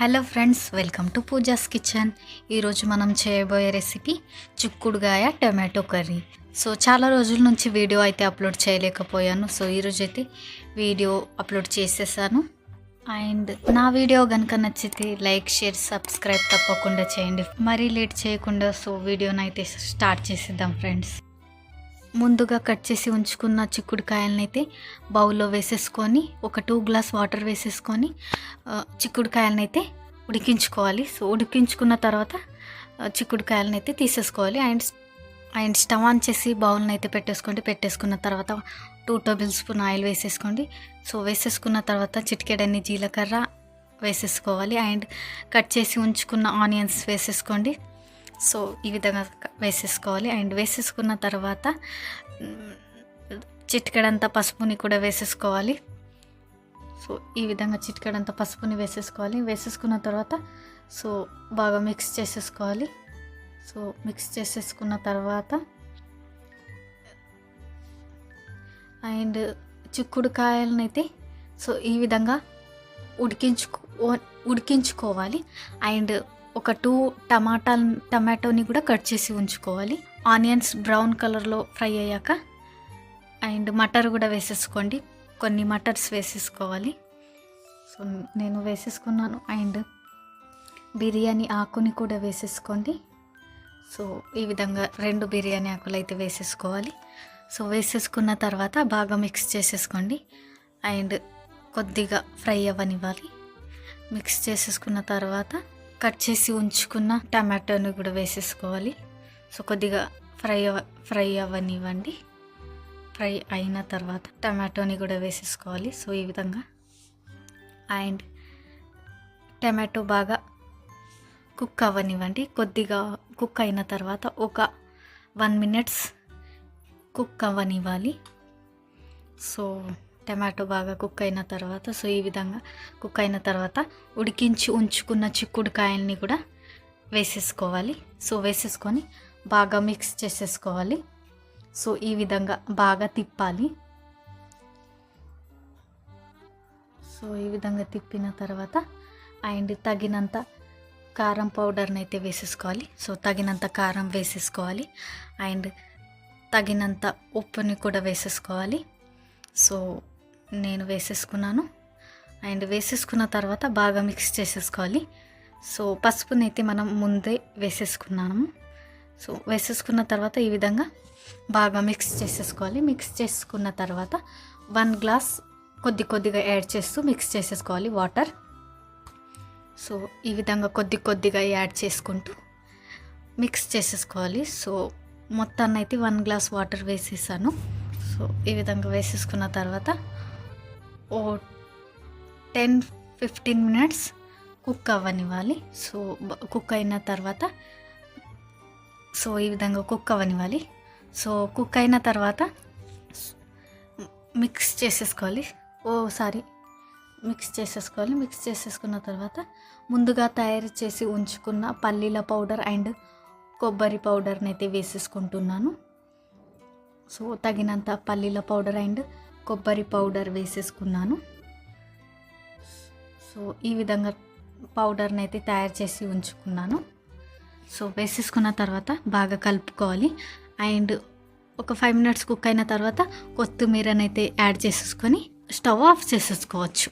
Hello friends, welcome to pujas kitchen. ఈరోజు మనం చేయబోయే రెసిపీ చిక్కుడుగాయ టొమాటో కర్రీ. సో చాలా రోజుల నుంచి వీడియో అయితే అప్లోడ్ చేయలేకపోయాను. సో ఈరోజు అయితే వీడియో అప్లోడ్ చేసేసాను. అండ్ నా వీడియో కనుక నచ్చితే లైక్, షేర్, సబ్స్క్రైబ్ తప్పకుండా చేయండి. మరీ లేట్ చేయకుండా సో వీడియోని అయితే స్టార్ట్ చేసేద్దాం ఫ్రెండ్స్. ముందుగా కట్ చేసి ఉంచుకున్న చిక్కుడుకాయలను అయితే బౌల్లో వేసేసుకొని ఒక 2 గ్లాస్ వాటర్ వేసేసుకొని చిక్కుడుకాయలను అయితే ఉడికించుకోవాలి. సో ఉడికించుకున్న తర్వాత చిక్కుడుకాయలను అయితే తీసేసుకోవాలి. అండ్ స్టవ్ ఆన్ చేసి బౌల్ని అయితే పెట్టేసుకున్న తర్వాత 2 టేబుల్ స్పూన్ ఆయిల్ వేసేసుకోండి. సో వేసేసుకున్న తర్వాత చిటికెడన్ని జీలకర్ర వేసేసుకోవాలి. అండ్ కట్ చేసి ఉంచుకున్న ఆనియన్స్ వేసేసుకోండి. సో ఈ విధంగా వేసేసుకోవాలి. అండ్ వేసేసుకున్న తర్వాత చిటికెడంత పసుపుని కూడా వేసేసుకోవాలి. సో ఈ విధంగా చిటికెడంత పసుపుని వేసేసుకోవాలి. వేసేసుకున్న తర్వాత సో బాగా మిక్స్ చేసేసుకోవాలి. సో మిక్స్ చేసేసుకున్న తర్వాత అండ్ చిక్కుడుకాయలనైతే సో ఈ విధంగా ఉడికించుకోవాలి. అండ్ ఒక 2 టమాటోని కూడా కట్ చేసి ఉంచుకోవాలి. ఆనియన్స్ బ్రౌన్ కలర్లో ఫ్రై అయ్యాక అండ్ మటర్ కూడా వేసేసుకోండి. కొన్ని మటర్స్ వేసేసుకోవాలి. సో నేను వేసేసుకున్నాను. అండ్ బిర్యానీ ఆకుని కూడా వేసేసుకోండి. సో ఈ విధంగా 2 బిర్యానీ ఆకులు అయితే వేసేసుకోవాలి. సో వేసేసుకున్న తర్వాత బాగా మిక్స్ చేసేసుకోండి. అండ్ కొద్దిగా ఫ్రై అవ్వనివ్వాలి. మిక్స్ చేసేసుకున్న తర్వాత కట్ చేసి ఉంచుకున్న టమాటోని కూడా వేసేసుకోవాలి. సో కొద్దిగా ఫ్రై అవ్వనివ్వండి. ఫ్రై అయిన తర్వాత టమాటోని కూడా వేసేసుకోవాలి. సో ఈ విధంగా అండ్ టమాటో బాగా కుక్ అవ్వనివ్వండి. కొద్దిగా కుక్ అయిన తర్వాత ఒక 1 minute కుక్ అవ్వనివ్వాలి. సో టమాటో బాగా కుక్ అయిన తర్వాత సో ఈ విధంగా కుక్ అయిన తర్వాత ఉడికించి ఉంచుకున్న చిక్కుడుకాయల్ని కూడా వేసేసుకోవాలి. సో వేసేసుకొని బాగా మిక్స్ చేసేసుకోవాలి. సో ఈ విధంగా బాగా తిప్పాలి. సో ఈ విధంగా తిప్పిన తర్వాత అండ్ తగినంత కారం పౌడర్ని అయితే వేసేసుకోవాలి. సో తగినంత కారం వేసేసుకోవాలి. అండ్ తగినంత ఉప్పుని కూడా వేసేసుకోవాలి. సో నేను వేసేసుకున్నాను. అండ్ వేసేసుకున్న తర్వాత బాగా మిక్స్ చేసేసుకోవాలి. సో పసుపుని అయితే మనం ముందే వేసేసుకున్నాము. సో వేసేసుకున్న తర్వాత ఈ విధంగా బాగా మిక్స్ చేసేసుకోవాలి. మిక్స్ చేసుకున్న తర్వాత 1 గ్లాస్ కొద్దిగా యాడ్ చేస్తూ మిక్స్ చేసేసుకోవాలి వాటర్. సో ఈ విధంగా కొద్దిగా యాడ్ చేసుకుంటూ మిక్స్ చేసేసుకోవాలి. సో మొత్తాన్ని అయితే 1 గ్లాస్ వాటర్ వేసేసాను. సో ఈ విధంగా వేసేసుకున్న తర్వాత 10-15 minutes కుక్ అవ్వనివ్వాలి. సో కుక్ అయిన తర్వాత సో ఈ విధంగా కుక్ అవ్వనివ్వాలి. సో కుక్ అయిన తర్వాత మిక్స్ చేసేసుకోవాలి. మిక్స్ చేసేసుకున్న తర్వాత ముందుగా తయారు చేసి ఉంచుకున్న పల్లీల పౌడర్ అండ్ కొబ్బరి పౌడర్ని అయితే వేసేసుకుంటున్నాను. సో తగినంత పల్లీల పౌడర్ అండ్ కొబ్బరి పౌడర్ వేసేసుకున్నాను. సో ఈ విధంగా పౌడర్ని అయితే తయారు చేసి ఉంచుకున్నాను. సో వేసేసుకున్న తర్వాత బాగా కలుపుకోవాలి. అండ్ ఒక 5 minutes కుక్ అయిన తర్వాత కొత్తిమీరని అయితే యాడ్ చేసేసుకొని స్టవ్ ఆఫ్ చేసేసుకోవచ్చు.